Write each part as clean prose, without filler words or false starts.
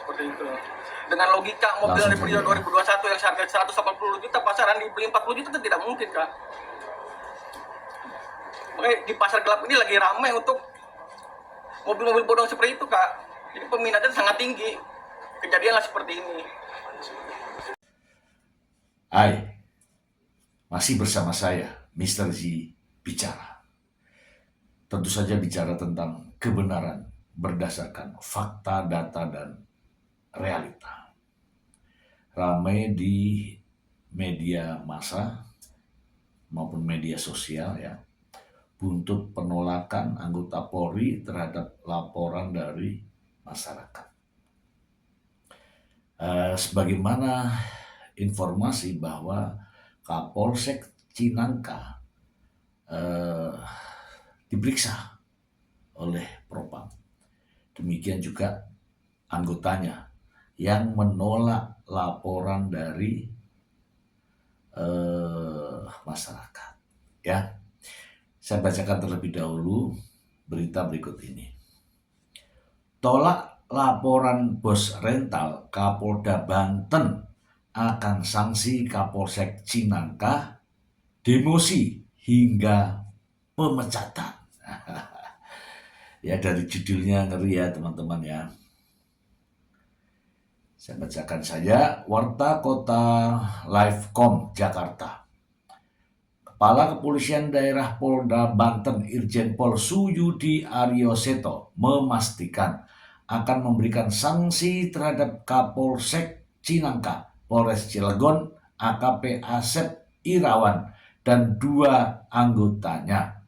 seperti itu. Dengan logika mobil dari periode 2021 yang seharga 180 juta pasaran dibeli 40 juta kan tidak mungkin, Kak. Makanya di pasar gelap ini lagi ramai untuk mobil-mobil bodong seperti itu, Kak. Jadi peminatnya sangat tinggi. Kejadianlah seperti ini. Hai, masih bersama saya, Mr. Z bicara. Tentu saja bicara tentang kebenaran berdasarkan fakta, data, dan realita. Ramai di media massa maupun media sosial ya, buntut penolakan anggota Polri terhadap laporan dari masyarakat. Sebagaimana informasi bahwa Kapolsek Cinangka diperiksa oleh Propam. Demikian juga anggotanya yang menolak laporan dari masyarakat. Ya, saya bacakan terlebih dahulu berita berikut ini. Tolak laporan bos rental Kapolda Banten akan sanksi Kapolsek Cinangka, demosi hingga pemecatan. Ya, dari judulnya ngeri ya teman-teman ya. Saya bacakan saja. Warta Kota Livecom Jakarta. Kepala Kepolisian Daerah Polda Banten Irjen Pol Suyudi Aryoseto memastikan akan memberikan sanksi terhadap Kapolsek Cinangka, Polres Cilegon, AKP Asep Irawan, dan 2 anggotanya.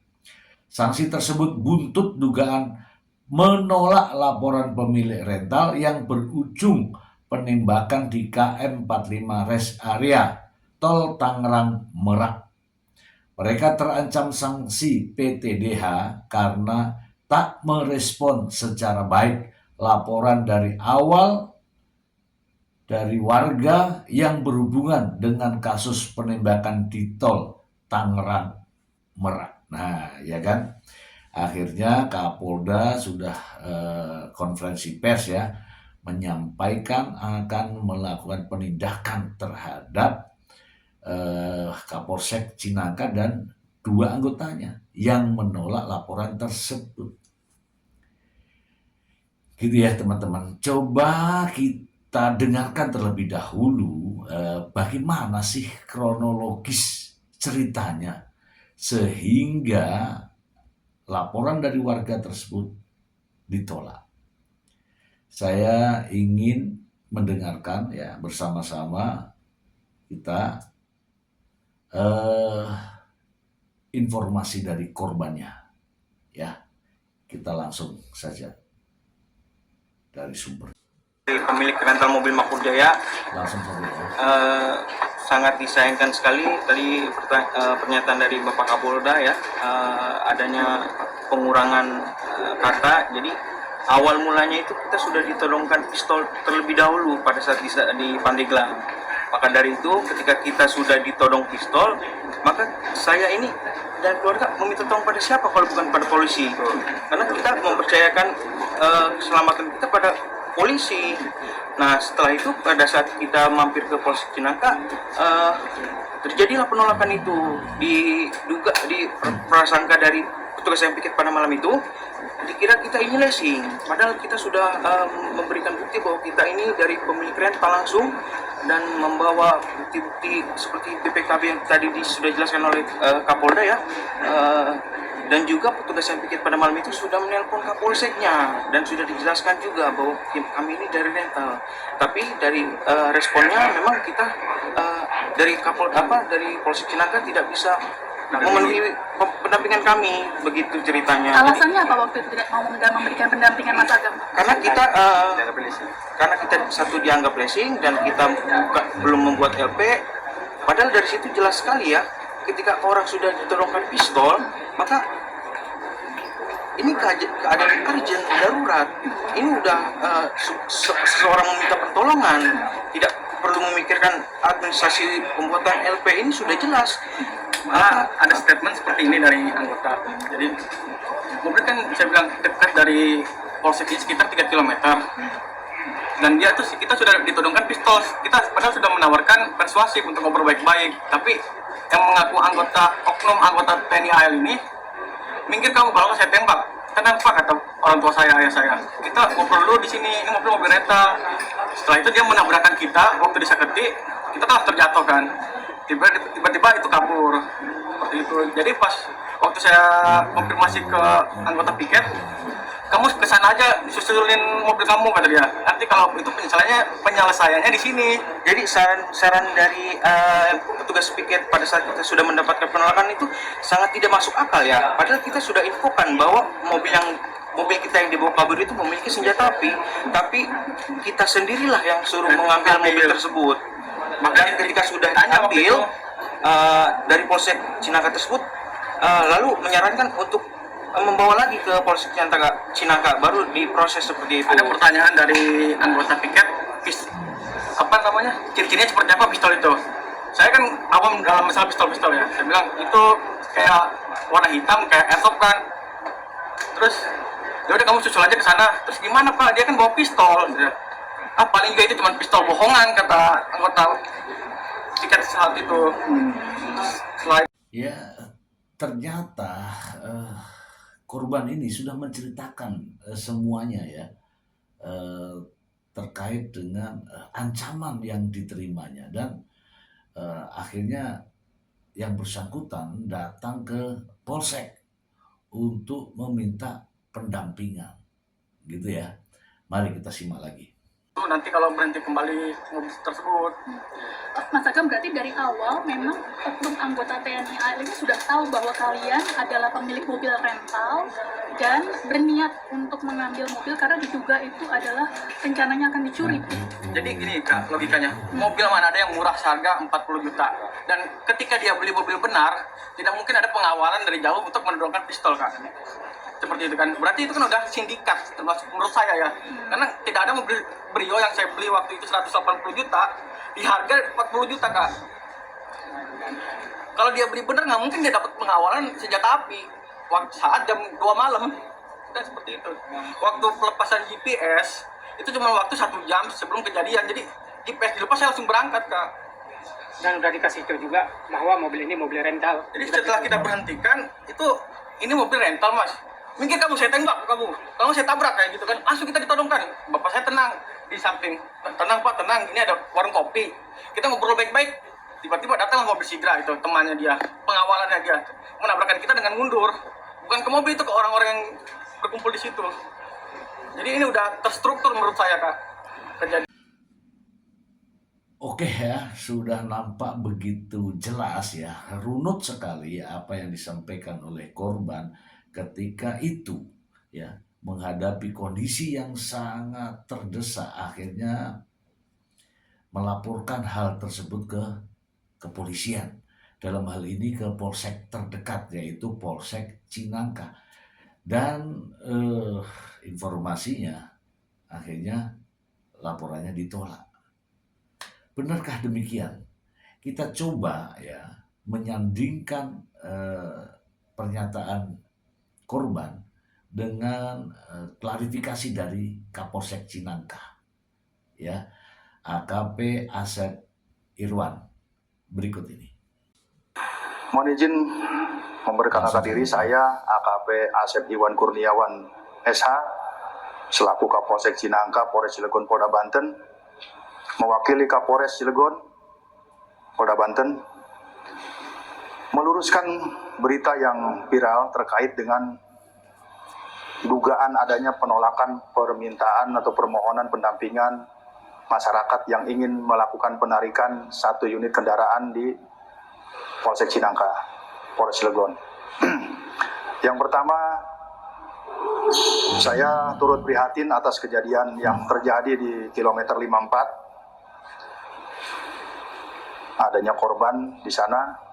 Sanksi tersebut buntut dugaan menolak laporan pemilik rental yang berujung penembakan di KM 45 Rest Area Tol Tangerang Merak. Mereka terancam sanksi PTDH karena tak merespon secara baik laporan dari awal dari warga yang berhubungan dengan kasus penembakan di Tol Tangerang Merak. Nah, ya kan? Akhirnya Kapolda sudah konferensi pers ya, menyampaikan akan melakukan penindakan terhadap Kapolsek Cinangka dan 2 anggotanya yang menolak laporan tersebut. Gitu ya teman-teman. Coba kita dengarkan terlebih dahulu bagaimana sih kronologis ceritanya sehingga laporan dari warga tersebut ditolak. Saya ingin mendengarkan ya bersama-sama kita informasi dari korbannya. Ya, kita langsung saja dari sumber. Pemilik rental mobil Makmur Jaya Langsung saja. sangat disayangkan sekali tadi pernyataan dari Bapak Kapolda ya, adanya pengurangan kata. Jadi awal mulanya itu kita sudah ditodongkan pistol terlebih dahulu pada saat di Pandeglang. Maka dari itu ketika kita sudah ditodong pistol, maka saya ini dan keluarga meminta tolong pada siapa kalau bukan pada polisi? Karena kita mempercayakan keselamatan kita pada polisi. Nah setelah itu pada saat kita mampir ke Polsek Cinangka, terjadilah penolakan itu, diduga di prasangka dari petugas yang piket pada malam itu dikira kita ini lesing, padahal kita sudah memberikan bukti bahwa kita ini dari pemilik rental langsung dan membawa bukti-bukti seperti BPKB yang tadi sudah dijelaskan oleh Kapolda ya. Dan juga petugas yang piket pada malam itu sudah menelpon Kapolseknya dan sudah dijelaskan juga bahwa kami ini dari rental. Tapi dari responnya memang kita dari dari Polsek Cinangka tidak bisa memenuhi pendampingan kami, begitu ceritanya. Alasannya apa waktu itu tidak mau memberikan pendampingan Mas Agam? Karena kita satu dianggap blessing dan kita belum membuat LP. Padahal dari situ jelas sekali ya, ketika orang sudah ditodongkan pistol, maka ini keadaan urgent, darurat. Ini udah seseorang meminta pertolongan, tidak perlu memikirkan administrasi pembuatan LP, ini sudah jelas. Ada statement seperti ini dari anggota. Jadi mobil kan saya bilang dekat dari Polsek ini sekitar 3 km. dan dia tuh kita sudah ditodongkan pistol. Kita padahal sudah menawarkan persuasif untuk ngobrol baik-baik, tapi yang mengaku oknum anggota TNI AL ini, minggir kamu, kalau saya tembak. Tenang Pak, kata orang tua saya, ayah saya, kita ngobrol dulu di sini, ini mobil rental. Setelah itu dia menabrakkan kita waktu disaketi, kita telah terjatuh kan. Tiba-tiba itu kabur seperti itu. Jadi pas waktu saya konfirmasi ke anggota piket, kamu kesana aja, disusulin mobil kamu, kata dia. Nanti kalau itu penyelesaiannya di sini. Jadi saran dari petugas piket pada saat kita sudah mendapatkan penolakan itu sangat tidak masuk akal ya. Padahal kita sudah infokan bahwa mobil kita yang dibawa kabur itu memiliki senjata api, tapi kita sendirilah yang suruh mengambil mobil tersebut. Maka ketika sudah diambil dari Polsek Cinangka tersebut, lalu menyarankan untuk membawa lagi ke Polsek Cinangka, baru diproses seperti itu. Ada pertanyaan dari anggota piket, ciri-cirinya seperti apa pistol itu? Saya kan awam dalam masalah pistol ya. Saya bilang itu kayak warna hitam, kayak airsoft kan. Terus ya udah kamu susul aja ke sana. Terus gimana Pak? Dia kan bawa pistol. Paling juga itu cuma pistol bohongan, kata anggota piket saat itu. Ya, ternyata korban ini sudah menceritakan semuanya ya, terkait dengan ancaman yang diterimanya, dan akhirnya yang bersangkutan datang ke polsek untuk meminta pendampingan, gitu ya. Mari kita simak lagi. Nanti kalau berhenti kembali mobil tersebut. Mas Agam, berarti dari awal memang oknum anggota TNI AL ini sudah tahu bahwa kalian adalah pemilik mobil rental dan berniat untuk mengambil mobil karena diduga itu adalah rencananya akan dicuri. Jadi gini Kak, logikanya, mobil mana ada yang murah seharga 40 juta, dan ketika dia beli mobil benar, tidak mungkin ada pengawalan dari jauh untuk menodongkan pistol Kak. Seperti itu kan, berarti itu kan udah sindikat, termasuk menurut saya ya. Karena tidak ada mobil Brio yang saya beli waktu itu 180 juta di harga 40 juta Kak. Kalau dia beli bener, nggak mungkin dia dapat pengawalan senjata api waktu saat jam 2 malam. Dan seperti itu. Waktu pelepasan GPS itu cuma waktu 1 jam sebelum kejadian. Jadi GPS dilepas, saya langsung berangkat Kak. Dan udah dikasih tahu juga bahwa mobil ini mobil rental. Jadi setelah kita berhentikan, ini mobil rental Mas. Mungkin kamu, saya tembak kamu saya tabrak kayak gitu kan, langsung kita ditodongkan. Bapak saya tenang di samping, tenang Pak, tenang, ini ada warung kopi, kita ngobrol baik-baik. Tiba-tiba datanglah mobil Sigra, itu temannya dia, pengawalannya dia, menabrakkan kita dengan mundur, bukan ke mobil, itu ke orang-orang yang berkumpul di situ. Jadi ini udah terstruktur menurut saya Kak kejadian. Oke ya, sudah nampak begitu jelas ya, runut sekali apa yang disampaikan oleh korban ketika itu ya, menghadapi kondisi yang sangat terdesak, akhirnya melaporkan hal tersebut ke kepolisian, dalam hal ini ke polsek terdekat yaitu Polsek Cinangka, dan informasinya akhirnya laporannya ditolak. Benarkah demikian? Kita coba ya menyandingkan pernyataan korban dengan klarifikasi dari Kapolsek Cinangka ya, AKP Asep Irwan, berikut ini. Mohon izin memperkenalkan diri, saya AKP Asep Iwan Kurniawan SH selaku Kapolsek Cinangka, Polres Cilegon, Polda Banten, mewakili Kapolres Cilegon, Polda Banten, meluruskan berita yang viral terkait dengan dugaan adanya penolakan permintaan atau permohonan pendampingan masyarakat yang ingin melakukan penarikan 1 unit kendaraan di Polsek Cinangka, Polres Cilegon. Yang pertama, saya turut prihatin atas kejadian yang terjadi di kilometer 54. Adanya korban di sana.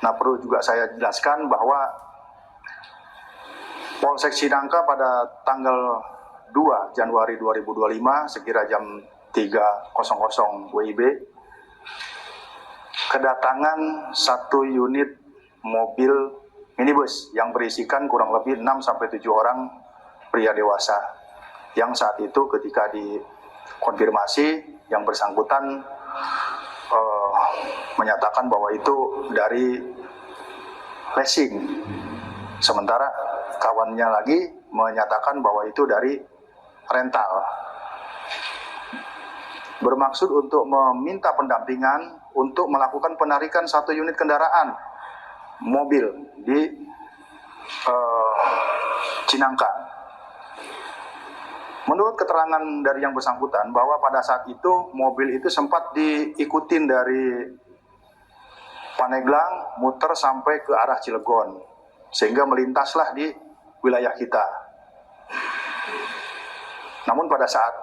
Nah, perlu juga saya jelaskan bahwa Polsek Cinangka pada tanggal 2 Januari 2025 sekira jam 3.00 WIB kedatangan 1 unit mobil minibus yang berisikan kurang lebih 6-7 orang pria dewasa yang saat itu ketika dikonfirmasi yang bersangkutan menyatakan bahwa itu dari leasing, sementara kawannya lagi menyatakan bahwa itu dari rental. Bermaksud untuk meminta pendampingan untuk melakukan penarikan 1 unit kendaraan mobil di Cinangka. Menurut keterangan dari yang bersangkutan bahwa pada saat itu mobil itu sempat diikutin dari Paneglang muter sampai ke arah Cilegon sehingga melintaslah di wilayah kita. Namun pada saat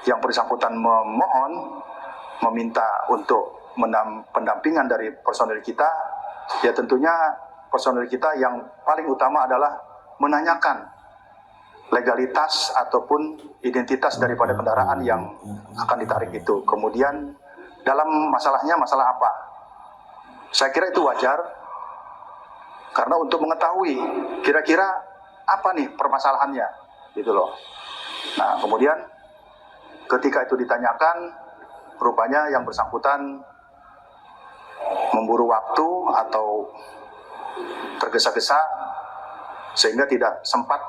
yang bersangkutan meminta untuk pendampingan dari personil kita, ya tentunya personil kita yang paling utama adalah menanyakan legalitas ataupun identitas daripada kendaraan yang akan ditarik itu. Kemudian dalam masalahnya masalah apa? Saya kira itu wajar karena untuk mengetahui kira-kira apa nih permasalahannya gitu loh. Nah, kemudian ketika itu ditanyakan, rupanya yang bersangkutan memburu waktu atau tergesa-gesa sehingga tidak sempat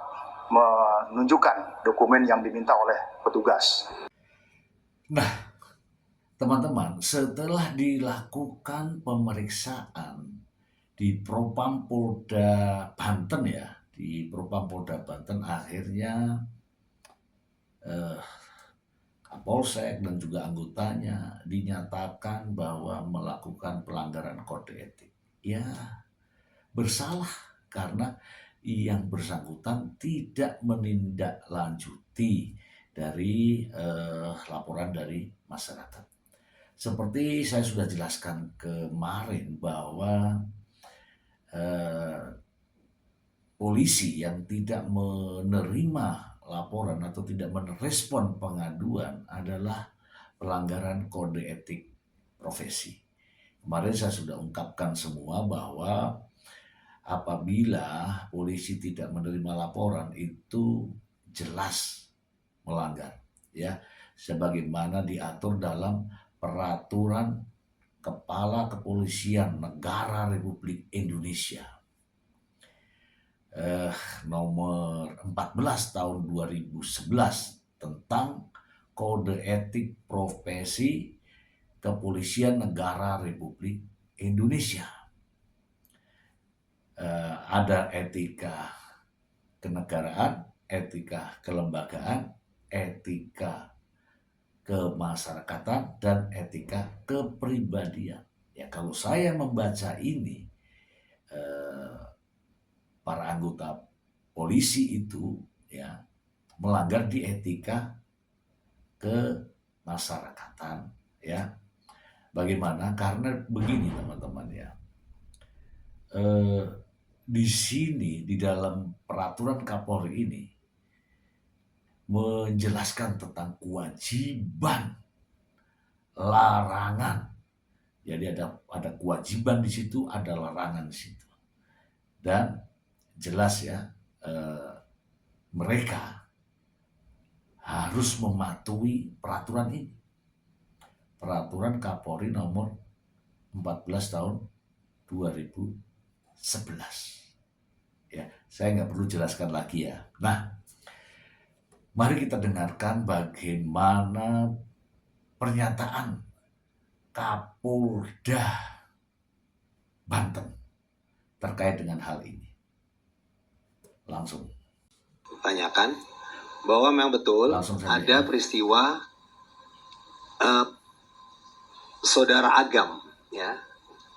menunjukkan dokumen yang diminta oleh petugas. Nah, teman-teman, setelah dilakukan pemeriksaan di Propam Polda Banten ya, di Propam Polda Banten akhirnya Kapolsek dan juga anggotanya dinyatakan bahwa melakukan pelanggaran kode etik. Ya, bersalah karena yang bersangkutan tidak menindaklanjuti dari laporan dari masyarakat. Seperti saya sudah jelaskan kemarin bahwa polisi yang tidak menerima laporan atau tidak merespon pengaduan adalah pelanggaran kode etik profesi. Kemarin saya sudah ungkapkan semua bahwa apabila polisi tidak menerima laporan itu jelas melanggar, ya, sebagaimana diatur dalam Peraturan Kepala Kepolisian Negara Republik Indonesia nomor 14 tahun 2011 tentang kode etik profesi Kepolisian Negara Republik Indonesia. Ada etika kenegaraan, etika kelembagaan, etika kemasyarakatan, dan etika kepribadian. Ya, kalau saya membaca ini, para anggota polisi itu ya melanggar di etika kemasyarakatan. Ya, bagaimana? Karena begini teman-teman ya. Di sini di dalam peraturan Kapolri ini menjelaskan tentang kewajiban, larangan. Jadi ada kewajiban di situ, ada larangan di situ. Dan jelas ya, mereka harus mematuhi peraturan ini. Peraturan Kapolri nomor 14 tahun 2011. Ya, saya nggak perlu jelaskan lagi ya. Nah, mari kita dengarkan bagaimana pernyataan Kapolda Banten terkait dengan hal ini. Langsung. Tanyakan bahwa memang betul ada peristiwa saudara Agam ya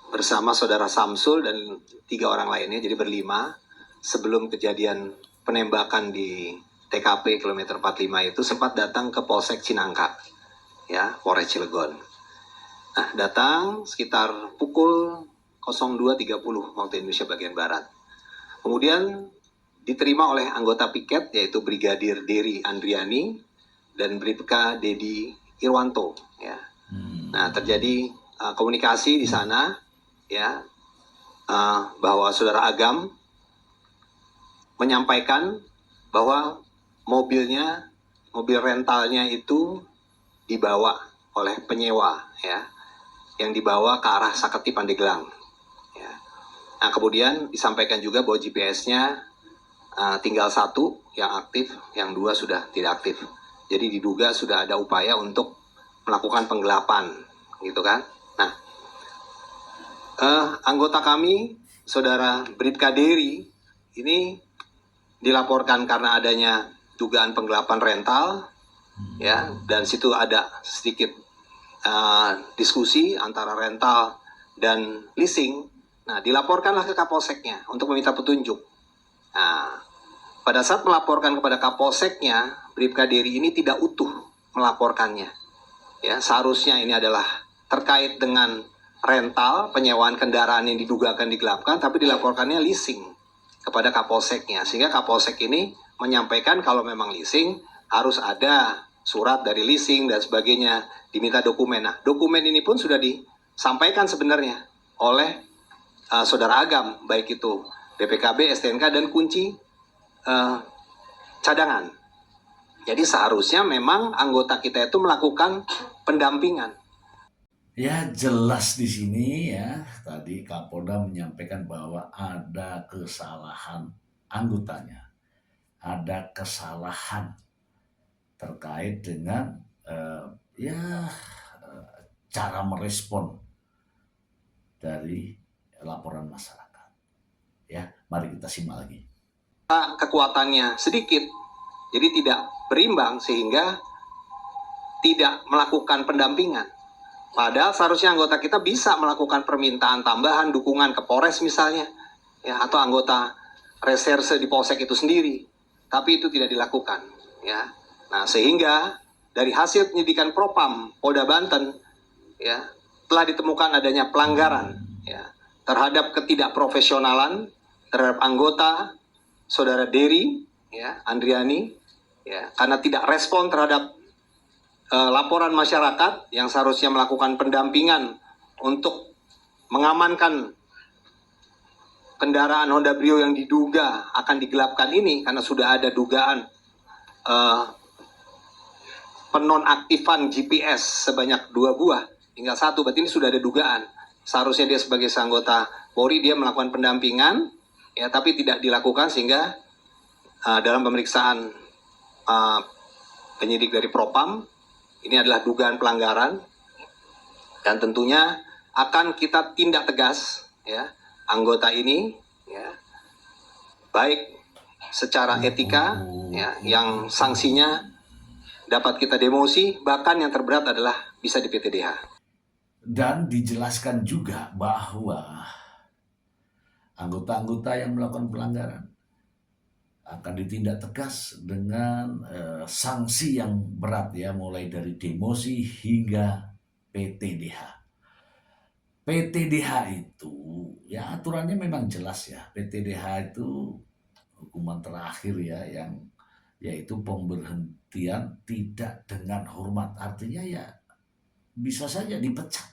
bersama saudara Samsul dan 3 orang lainnya, jadi berlima, sebelum kejadian penembakan di TKP kilometer 45 itu sempat datang ke Polsek Cinangka, ya, Polres Cilegon. Nah, datang sekitar pukul 02.30 waktu Indonesia bagian Barat. Kemudian diterima oleh anggota piket yaitu Brigadir Dery Andriani dan Bribka Dedi Irwanto. Ya. Nah, terjadi komunikasi di sana, ya, bahwa saudara Agam menyampaikan bahwa mobil rentalnya itu dibawa oleh penyewa, ya, yang dibawa ke arah Saketi Pandeglang. Ya. Nah, kemudian disampaikan juga bahwa GPS-nya tinggal 1 yang aktif, yang 2 sudah tidak aktif. Jadi diduga sudah ada upaya untuk melakukan penggelapan, gitu kan? Nah, anggota kami, Saudara Bribka Dery, ini dilaporkan karena adanya dugaan penggelapan rental, ya, dan situ ada sedikit diskusi antara rental dan leasing. Nah, dilaporkanlah ke Kapolseknya untuk meminta petunjuk. Nah, pada saat melaporkan kepada Kapolseknya, Bribka Dery ini tidak utuh melaporkannya. Ya, seharusnya ini adalah terkait dengan rental, penyewaan kendaraan yang diduga akan digelapkan, tapi dilaporkannya leasing kepada Kapolseknya. Sehingga Kapolsek ini menyampaikan kalau memang leasing harus ada surat dari leasing dan sebagainya, diminta dokumen. Nah, dokumen ini pun sudah disampaikan sebenarnya oleh Saudara Agam, baik itu BPKB, STNK, dan kunci cadangan. Jadi seharusnya memang anggota kita itu melakukan pendampingan. Ya jelas di sini ya, tadi Kapolda menyampaikan bahwa ada kesalahan anggotanya, ada kesalahan terkait dengan cara merespon dari laporan masyarakat. Ya, mari kita simak lagi. Kekuatannya sedikit, jadi tidak berimbang sehingga tidak melakukan pendampingan. Padahal seharusnya anggota kita bisa melakukan permintaan tambahan dukungan ke Polres misalnya, ya, atau anggota reserse di Polsek itu sendiri, tapi itu tidak dilakukan, ya. Nah, sehingga dari hasil penyidikan Propam Polda Banten, ya, telah ditemukan adanya pelanggaran, ya, terhadap ketidakprofesionalan terhadap anggota Saudara Dery, ya, Andriani, ya, karena tidak respon terhadap laporan masyarakat yang seharusnya melakukan pendampingan untuk mengamankan kendaraan Honda Brio yang diduga akan digelapkan ini, karena sudah ada dugaan penonaktifan GPS sebanyak 2 buah, tinggal 1, berarti ini sudah ada dugaan. Seharusnya dia sebagai anggota Polri dia melakukan pendampingan, ya, tapi tidak dilakukan sehingga dalam pemeriksaan penyidik dari Propam ini adalah dugaan pelanggaran, dan tentunya akan kita tindak tegas, ya, anggota ini, ya, baik secara etika, ya, yang sanksinya dapat kita demosi, bahkan yang terberat adalah bisa di PTDH. Dan dijelaskan juga bahwa anggota-anggota yang melakukan pelanggaran akan ditindak tegas dengan sanksi yang berat, ya, mulai dari demosi hingga PTDH. PTDH itu ya aturannya memang jelas, ya. PTDH itu hukuman terakhir, ya, yang yaitu pemberhentian tidak dengan hormat. Artinya ya bisa saja dipecat,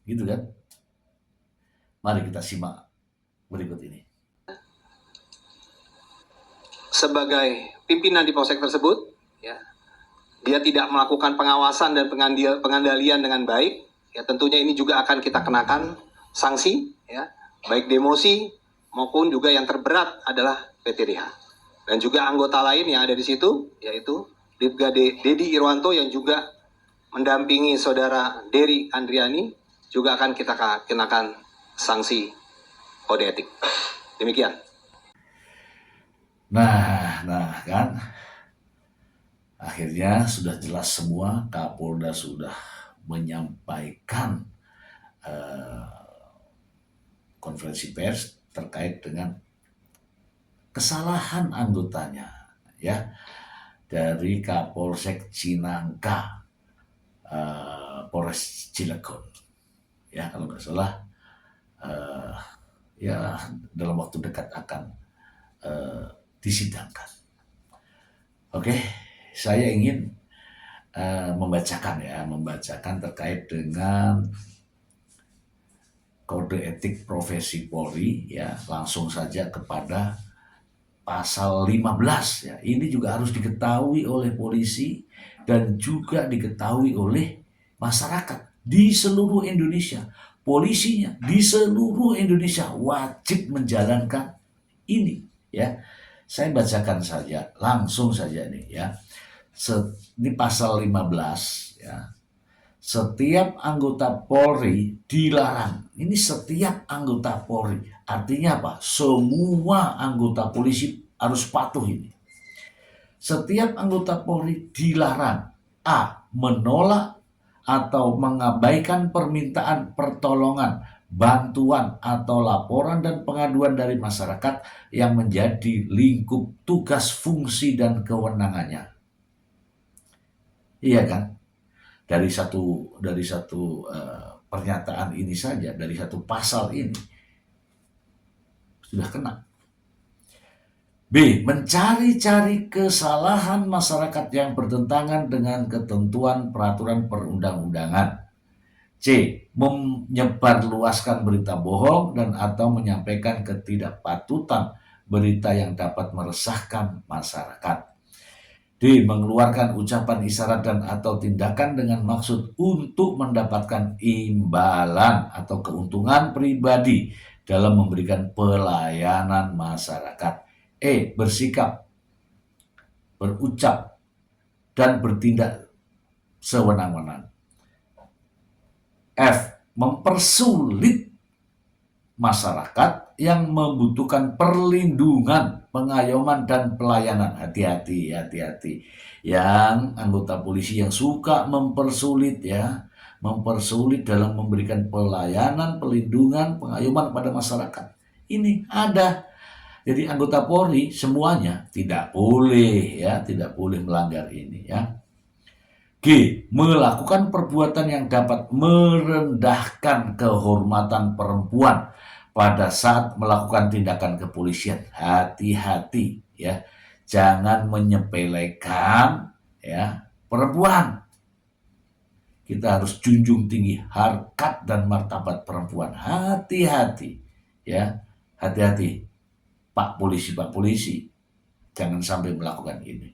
gitu kan. Mari kita simak berikut ini. Sebagai pimpinan di Polsek tersebut, ya, dia tidak melakukan pengawasan dan pengandalian dengan baik, ya, tentunya ini juga akan kita kenakan sanksi, ya, baik demosi maupun juga yang terberat adalah PTDH. Dan juga anggota lain yang ada di situ, yaitu Bribka Dedi Irwanto yang juga mendampingi Saudara Dery Andriani, juga akan kita kenakan sanksi kode etik. Demikian. Nah kan, akhirnya sudah jelas semua. Kapolda sudah menyampaikan konferensi pers terkait dengan kesalahan anggotanya, ya, dari Kapolsek Cinangka, Polres Cilegon, ya, kalau nggak salah, ya, dalam waktu dekat akan disidangkan. Oke, saya ingin membacakan terkait dengan kode etik profesi Polri, ya, langsung saja kepada pasal 15 ya. Ini juga harus diketahui oleh polisi dan juga diketahui oleh masyarakat di seluruh Indonesia. Polisinya di seluruh Indonesia wajib menjalankan ini ya. Saya bacakan saja langsung saja nih ya. Ini pasal 15 ya. Setiap anggota Polri dilarang. Ini setiap anggota Polri. Artinya apa? Semua anggota polisi harus patuh ini. Setiap anggota Polri dilarang A. Menolak atau mengabaikan permintaan pertolongan, bantuan atau laporan dan pengaduan dari masyarakat yang menjadi lingkup tugas, fungsi, dan kewenangannya. Iya kan? Dari satu pernyataan ini saja, dari satu pasal ini sudah kena. B. Mencari-cari kesalahan masyarakat yang bertentangan dengan ketentuan peraturan perundang-undangan. C. Menyebarluaskan berita bohong dan atau menyampaikan ketidakpatutan berita yang dapat meresahkan masyarakat. D. Mengeluarkan ucapan isyarat dan atau tindakan dengan maksud untuk mendapatkan imbalan atau keuntungan pribadi dalam memberikan pelayanan masyarakat. E. Bersikap, berucap, dan bertindak sewenang-wenang. F. Mempersulit masyarakat yang membutuhkan perlindungan, pengayoman, dan pelayanan. Hati-hati. Yang anggota polisi yang suka mempersulit ya, mempersulit dalam memberikan pelayanan, perlindungan, pengayoman pada masyarakat. Ini ada. Jadi anggota Polri semuanya tidak boleh ya, tidak boleh melanggar ini ya. G. Melakukan perbuatan yang dapat merendahkan kehormatan perempuan pada saat melakukan tindakan kepolisian. Hati-hati ya, jangan menyepelekan ya perempuan. Kita harus junjung tinggi harkat dan martabat perempuan. Hati-hati ya, hati-hati Pak polisi, jangan sampai melakukan ini.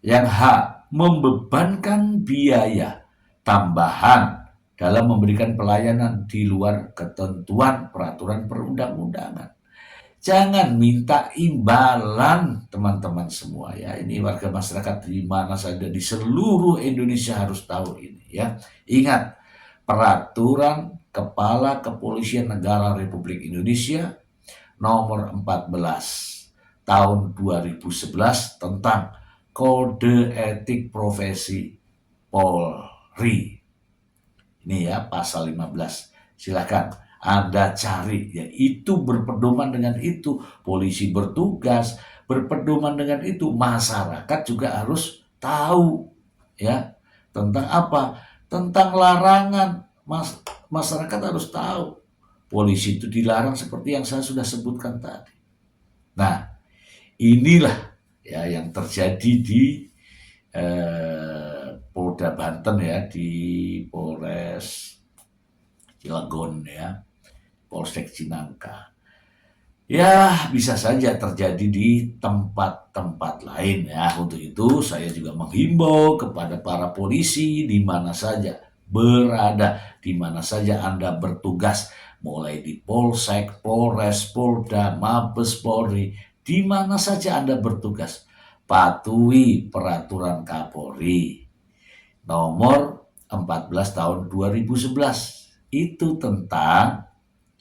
Yang H. Membebankan biaya tambahan dalam memberikan pelayanan di luar ketentuan peraturan perundang-undangan. Jangan minta imbalan teman-teman semua ya. Ini warga masyarakat di mana saja di seluruh Indonesia harus tahu ini ya. Ingat, peraturan Kepala Kepolisian Negara Republik Indonesia nomor 14 tahun 2011 tentang Kode Etik Profesi Polri. Ini ya pasal 15. Silakan Anda cari ya, itu berpedoman dengan itu. Polisi bertugas berpedoman dengan itu. Masyarakat juga harus tahu ya tentang apa? Tentang larangan. Masyarakat harus tahu. Polisi itu dilarang seperti yang saya sudah sebutkan tadi. Nah, inilah ya yang terjadi di Polda Banten ya, di Polres Cilegon ya, Polsek Cinangka. Ya, bisa saja terjadi di tempat-tempat lain ya. Untuk itu saya juga menghimbau kepada para polisi di mana saja berada, di mana saja Anda bertugas, mulai di Polsek, Polres, Polda, Mabes Polri, di mana saja Anda bertugas, patuhi peraturan Kapolri nomor 14 tahun 2011. Itu tentang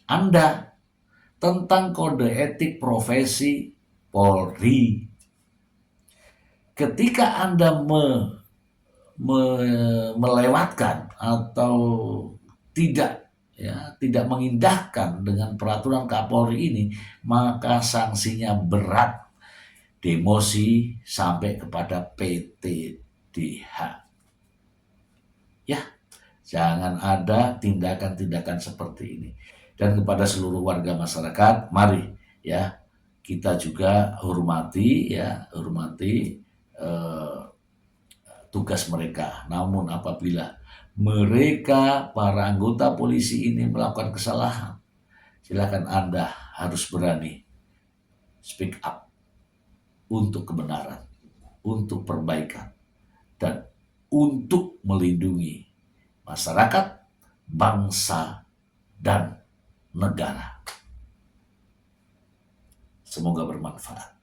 Anda, tentang kode etik profesi Polri. Ketika Anda melewatkan atau tidak mengindahkan dengan peraturan Kapolri ini, maka sanksinya berat, demosi sampai kepada PTDH. Ya, jangan ada tindakan-tindakan seperti ini. Dan kepada seluruh warga masyarakat, mari ya kita juga hormati tugas mereka. Namun apabila mereka, para anggota polisi ini melakukan kesalahan, silakan Anda harus berani speak up untuk kebenaran, untuk perbaikan, dan untuk melindungi masyarakat, bangsa, dan negara. Semoga bermanfaat.